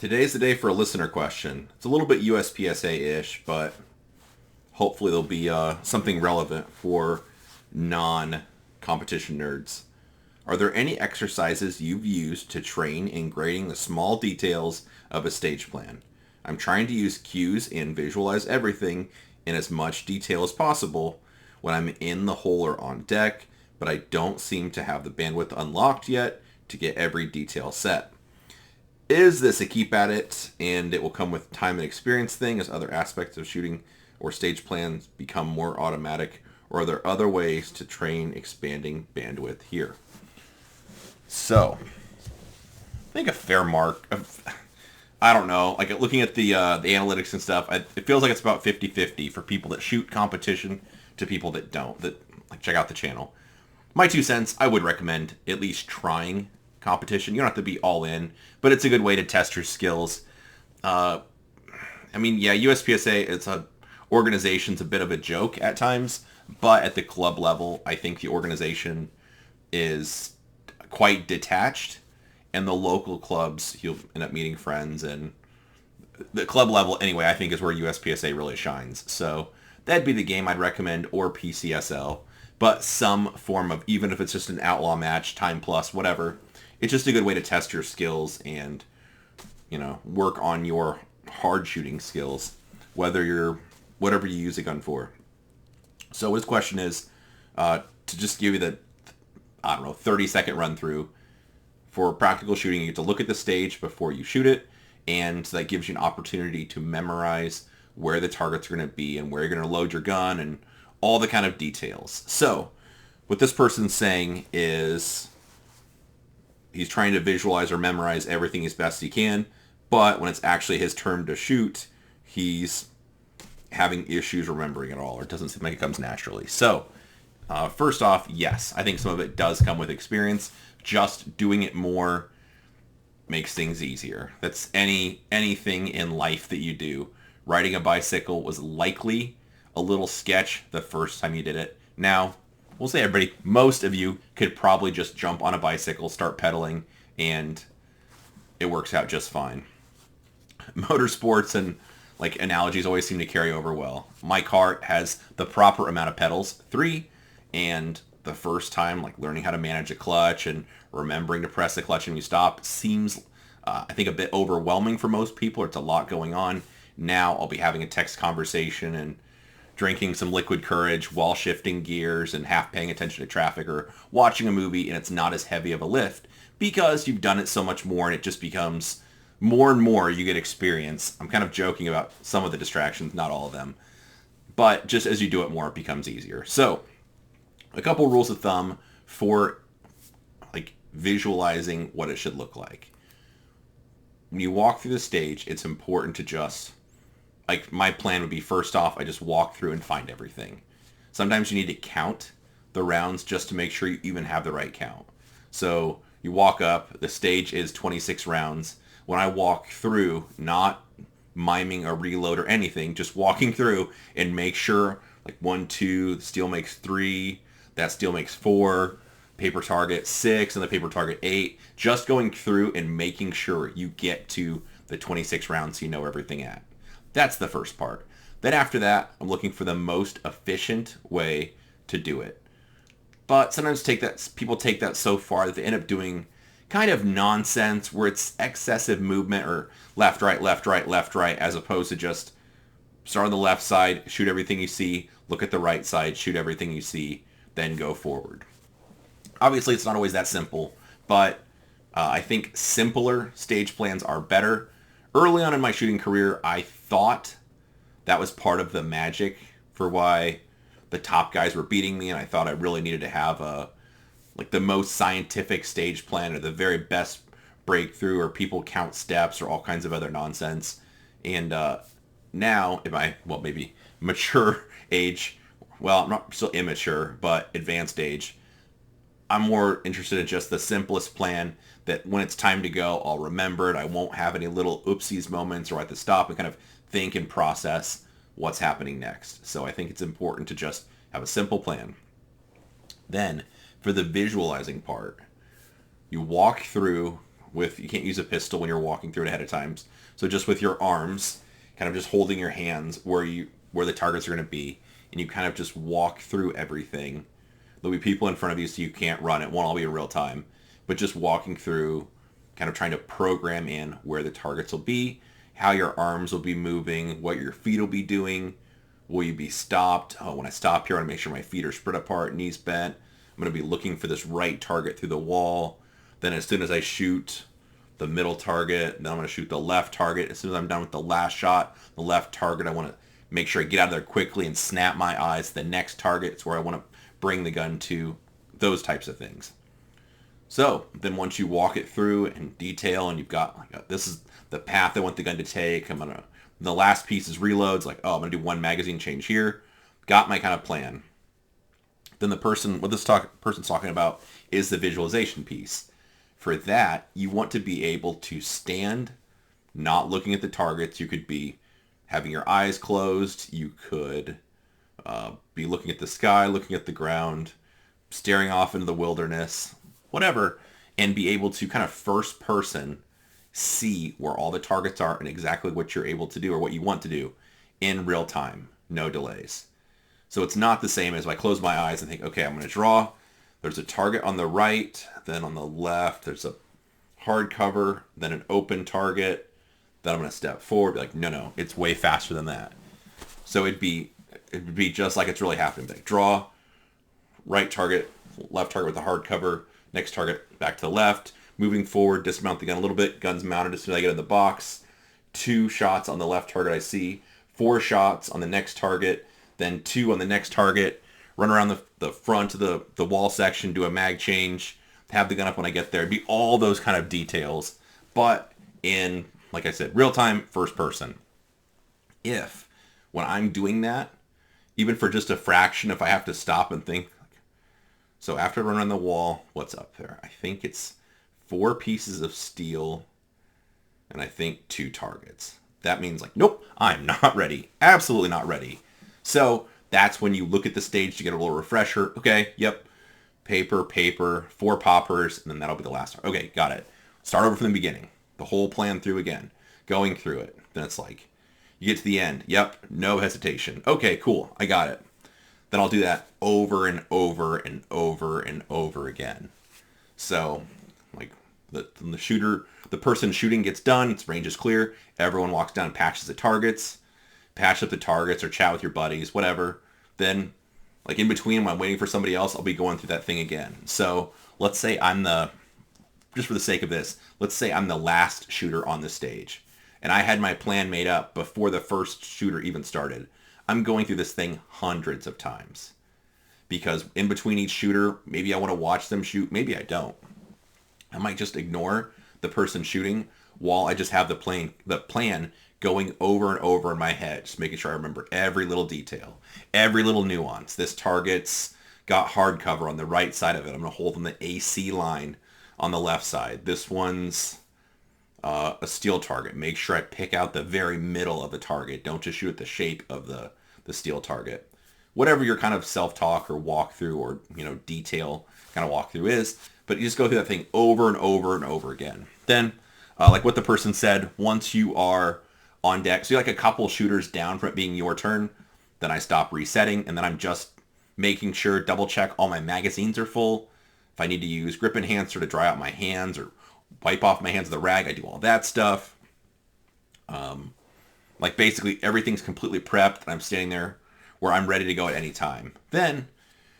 Today's the day for a listener question. It's a little bit USPSA-ish, but hopefully there'll be something relevant for non-competition nerds. Are there any exercises you've used to train in grading the small details of a stage plan? I'm trying to use cues and visualize everything in as much detail as possible when I'm in the hole or on deck, but I don't seem to have the bandwidth unlocked yet to get every detail set. Is this a keep at it and it will come with time and experience thing as other aspects of shooting or stage plans become more automatic, or are there other ways to train expanding bandwidth here? So, I think a fair mark of, I don't know, like looking at the analytics and stuff, it feels like it's about 50-50 for people that shoot competition to people that don't, that like check out the channel. My 2 cents, I would recommend at least trying competition. You don't have to be all in, but it's a good way to test your skills. USPSA, it's a organization's a bit of a joke at times, but at the club level, I think the organization is quite detached, and the local clubs, you'll end up meeting friends, and the club level, anyway, I think is where USPSA really shines. So that'd be the game I'd recommend, or PCSL, but some form of, even if it's just an outlaw match, time plus, whatever, it's just a good way to test your skills and, work on your hard shooting skills, whatever you use a gun for. So his question is, to just give you the, 30-second run through. For practical shooting, you get to look at the stage before you shoot it, and that gives you an opportunity to memorize where the targets are going to be and where you're going to load your gun and all the kind of details. So what this person's saying is he's trying to visualize or memorize everything as best he can, but when it's actually his turn to shoot, he's having issues remembering it all, or it doesn't seem like it comes naturally. So first off, yes, I think some of it does come with experience. Just doing it more makes things easier. That's anything in life that you do. Riding a bicycle was likely a little sketch the first time you did it. Now, we'll say everybody, most of you could probably just jump on a bicycle, start pedaling, and it works out just fine. Motorsports and analogies always seem to carry over well. My car has the proper amount of pedals, 3, and the first time learning how to manage a clutch and remembering to press the clutch when you stop seems I think a bit overwhelming for most people. It's a lot going on. Now I'll be having a text conversation and drinking some liquid courage while shifting gears and half paying attention to traffic, or watching a movie, and it's not as heavy of a lift because you've done it so much more, and it just becomes more and more you get experience. I'm kind of joking about some of the distractions, not all of them, but just as you do it more, it becomes easier. So a couple rules of thumb for visualizing what it should look like. When you walk through the stage, it's important to just, my plan would be, first off, I just walk through and find everything. Sometimes you need to count the rounds just to make sure you even have the right count. So you walk up, the stage is 26 rounds. When I walk through, not miming a reload or anything, just walking through and make sure 1, 2, the steel makes 3, that steel makes 4, paper target 6, and the paper target 8. Just going through and making sure you get to the 26 rounds so you know everything at. That's the first part. Then after that, I'm looking for the most efficient way to do it. But sometimes people take that so far that they end up doing kind of nonsense where it's excessive movement, or left, right, left, right, left, right, as opposed to just start on the left side, shoot everything you see, look at the right side, shoot everything you see, then go forward. Obviously, it's not always that simple, but I think simpler stage plans are better. Early on in my shooting career, I thought that was part of the magic for why the top guys were beating me, and I thought I really needed to have the most scientific stage plan, or the very best breakthrough, or people count steps, or all kinds of other nonsense. And now, in my, maybe mature age, I'm not still immature, but advanced age, I'm more interested in just the simplest plan that when it's time to go, I'll remember it. I won't have any little oopsies moments, or I have to stop and kind of think and process what's happening next. So I think it's important to just have a simple plan. Then, for the visualizing part, you walk through you can't use a pistol when you're walking through it ahead of time. So just with your arms, kind of just holding your hands where the targets are going to be, and you kind of just walk through everything. There'll be people in front of you, so you can't run. It won't all be in real time, but just walking through, kind of trying to program in where the targets will be, how your arms will be moving, what your feet will be doing. Will you be stopped? Oh, when I stop here, I want to make sure my feet are spread apart, knees bent. I'm going to be looking for this right target through the wall. Then as soon as I shoot the middle target, then I'm going to shoot the left target. As soon as I'm done with the last shot, the left target, I want to make sure I get out of there quickly and snap my eyes to the next target. It's where I want to bring the gun to, those types of things. So then once you walk it through in detail and you've got, like, this is the path I want the gun to take. The last piece is reloads. Like, oh, I'm going to do one magazine change here. Got my kind of plan. Then what this person's talking about is the visualization piece. For that, you want to be able to stand, not looking at the targets. You could be having your eyes closed. You could be looking at the sky, looking at the ground, staring off into the wilderness, whatever, and be able to kind of first person see where all the targets are and exactly what you're able to do or what you want to do in real time, no delays. So it's not the same as if I close my eyes and think, okay, I'm going to draw. There's a target on the right, then on the left, there's a hard cover, then an open target, then I'm going to step forward. Be like, no, it's way faster than that. So it'd be just like it's really happening. Like, draw, right target, left target with the hard cover, next target back to the left, moving forward, dismount the gun a little bit, gun's mounted as soon as I get in the box, 2 shots on the left target I see, 4 shots on the next target, then 2 on the next target, run around the front of the wall section, do a mag change, have the gun up when I get there. It'd be all those kind of details, but in, like I said, real time, first person. If, when I'm doing that, even for just a fraction, if I have to stop and think, so after I run around the wall, what's up there? I think it's 4 pieces of steel, and I think 2 targets. That means like, nope, I'm not ready. Absolutely not ready. So that's when you look at the stage to get a little refresher. Okay, yep, paper, 4 poppers, and then that'll be the last one. Okay, got it. Start over from the beginning. The whole plan through again. Going through it. Then it's like, you get to the end. Yep, no hesitation. Okay, cool, I got it. Then I'll do that over and over and over and over again. So, like, the person shooting gets done, its range is clear, everyone walks down and patches the targets, patch up the targets or chat with your buddies, whatever. Then, like, in between when I'm waiting for somebody else, I'll be going through that thing again. So, let's say just for the sake of this, let's say I'm the last shooter on the stage, and I had my plan made up before the first shooter even started. I'm going through this thing hundreds of times. Because in between each shooter, maybe I want to watch them shoot, maybe I don't. I might just ignore the person shooting while I just have the plan going over and over in my head, just making sure I remember every little detail, every little nuance. This target's got hard cover on the right side of it. I'm going to hold on the AC line on the left side. This one's a steel target. Make sure I pick out the very middle of the target. Don't just shoot at the shape of the steel target. Whatever your kind of self-talk or walkthrough or, detail kind of walkthrough is, but you just go through that thing over and over and over again. Then, like what the person said, once you are on deck, so you're like a couple shooters down from it being your turn, then I stop resetting, and then I'm just making sure, double check all my magazines are full. If I need to use grip enhancer to dry out my hands or wipe off my hands with a rag, I do all that stuff. Like basically everything's completely prepped and I'm standing there where I'm ready to go at any time. Then,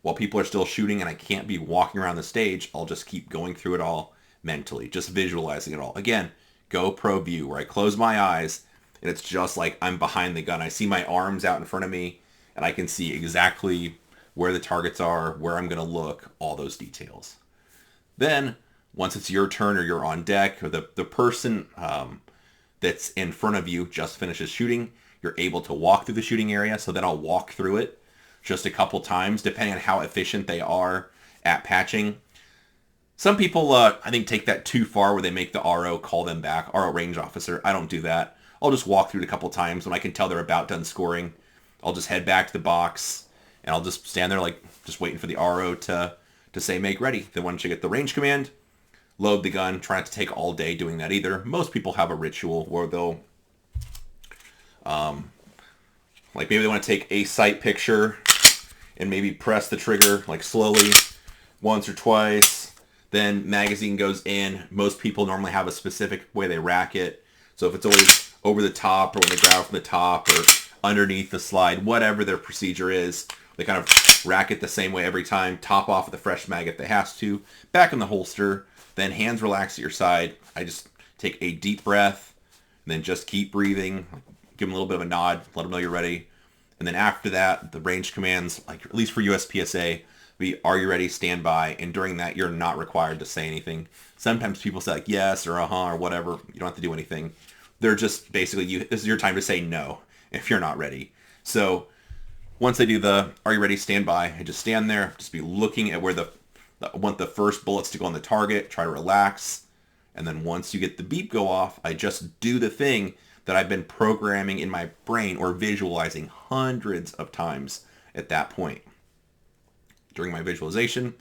while people are still shooting and I can't be walking around the stage, I'll just keep going through it all mentally, just visualizing it all. Again, GoPro view, where I close my eyes and it's just like I'm behind the gun. I see my arms out in front of me and I can see exactly where the targets are, where I'm going to look, all those details. Then, once it's your turn or you're on deck, or the person that's in front of you just finishes shooting, you're able to walk through the shooting area. So then I'll walk through it just a couple times, depending on how efficient they are at patching. Some people, I think, take that too far where they make the RO call them back, RO range officer. I don't do that. I'll just walk through it a couple times. When I can tell they're about done scoring, I'll just head back to the box, and I'll just stand there like just waiting for the RO to say make ready. Then once you get the range command, load the gun. Try not to take all day doing that either. Most people have a ritual where they'll, like maybe they want to take a sight picture and maybe press the trigger like slowly once or twice. Then magazine goes in. Most people normally have a specific way they rack it. So if it's always over the top or when they grab from the top or underneath the slide, whatever their procedure is, they kind of rack it the same way every time. Top off with a fresh mag if they has to. Back in the holster. Then hands relax at your side. I just take a deep breath and then just keep breathing. Give them a little bit of a nod. Let them know you're ready. And then after that, the range commands, like at least for USPSA, be are you ready, stand by. And during that, you're not required to say anything. Sometimes people say like yes or uh-huh or whatever. You don't have to do anything. They're just basically, this is your time to say no if you're not ready. So once they do the are you ready, stand by, I just stand there, just be looking at where I want the first bullets to go on the target, try to relax. And then once you get the beep go off, I just do the thing that I've been programming in my brain or visualizing hundreds of times at that point. During my visualization,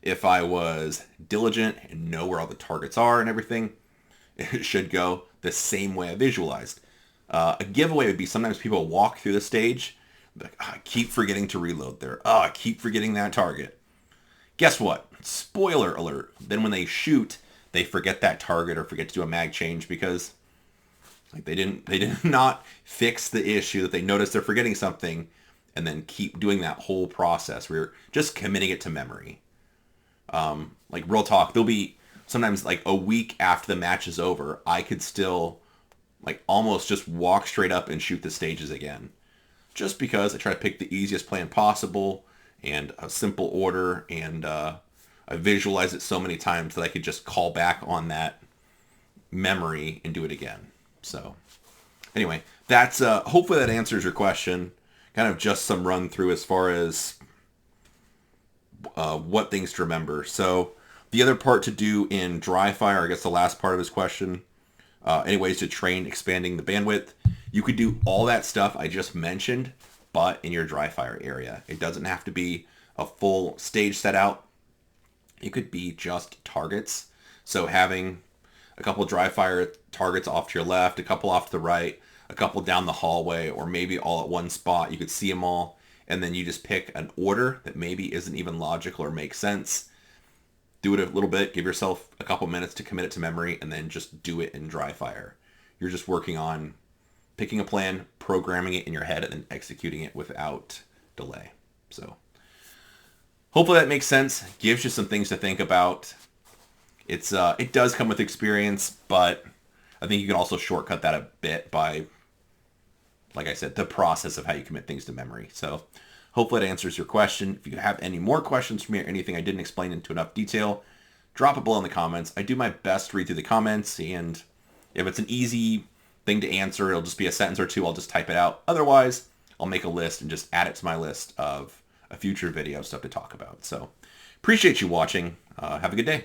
if I was diligent and know where all the targets are and everything, it should go the same way I visualized. A giveaway would be sometimes people walk through the stage, like, I keep forgetting to reload there. I keep forgetting that target. Guess what? Spoiler alert. Then when they shoot, they forget that target or forget to do a mag change because like they did not fix the issue that they noticed they're forgetting something and then keep doing that whole process where you're just committing it to memory. Like real talk, there'll be sometimes like a week after the match is over, I could still like almost just walk straight up and shoot the stages again. Just because I try to pick the easiest plan possible and a simple order, and I visualize it so many times that I could just call back on that memory and do it again. So anyway, that's hopefully that answers your question. Kind of just some run through as far as what things to remember. So the other part to do in Dryfire, I guess the last part of his question, any ways to train expanding the bandwidth. You could do all that stuff I just mentioned, but in your Dryfire area. It doesn't have to be a full stage set out. It could be just targets. So having a couple Dryfire targets off to your left, a couple off to the right, a couple down the hallway, or maybe all at one spot. You could see them all, and then you just pick an order that maybe isn't even logical or makes sense. Do it a little bit, give yourself a couple minutes to commit it to memory, and then just do it in Dryfire. You're just working on picking a plan, programming it in your head, and then executing it without delay. So hopefully that makes sense. Gives you some things to think about. It does come with experience, but I think you can also shortcut that a bit by, like I said, the process of how you commit things to memory. So hopefully that answers your question. If you have any more questions for me or anything I didn't explain into enough detail, drop it below in the comments. I do my best to read through the comments, and if it's an easy thing to answer, it'll just be a sentence or two. I'll just type it out. Otherwise, I'll make a list and just add it to my list of a future video stuff to talk about. So appreciate you watching. Have a good day.